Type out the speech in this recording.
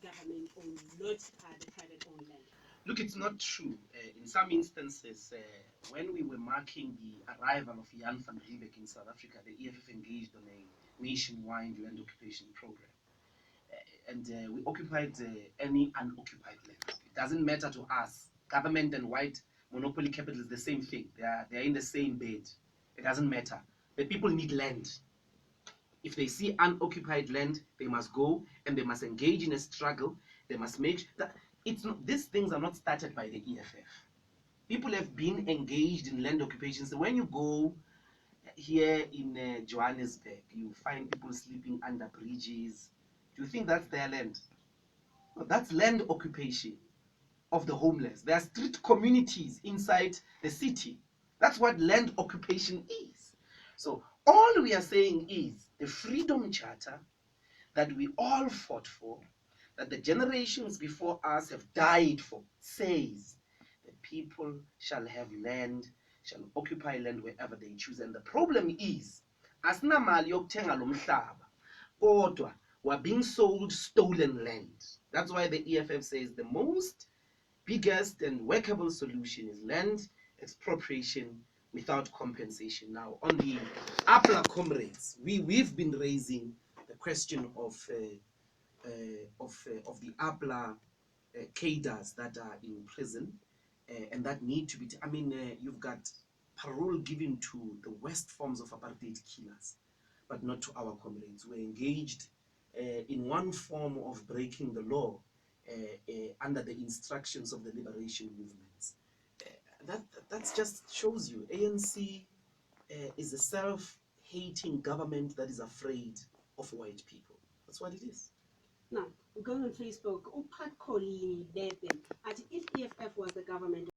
government-owned, not the private-owned land? Look, it's not true. In some instances, when we were marking the arrival of Jan van Riebeeck in South Africa, the EFF engaged on a nationwide land occupation program. And we occupied any unoccupied land. It doesn't matter to us. Government and white monopoly capital is the same thing. They are in the same bed. It doesn't matter. The people need land. If they see unoccupied land, they must go and they must engage in a struggle. They must make that it's not, these things are not started by the EFF. People have been engaged in land occupations. So when you go here in Johannesburg, you find people sleeping under bridges. Do you think that's their land? No, that's land occupation of the homeless. There are street communities inside the city. That's what land occupation is. So all we are saying is the Freedom Charter that we all fought for, that the generations before us have died for, says that people shall have land, shall occupy land wherever they choose. And the problem is, asinamali yokuthenga lo mhlaba, kodwa we're being sold stolen land. That's why the EFF says the most biggest and workable solution is land expropriation without compensation. Now, on the APLA comrades, we've been raising the question of the APLA cadres that are in prison and that need to be. You've got parole given to the worst forms of apartheid killers, but not to our comrades who are engaged in one form of breaking the law under the instructions of the liberation movements. That just shows you ANC is a self-hating government that is afraid of white people. That's what it is. Now, going on Facebook, Upat Koli, if EFF was the government,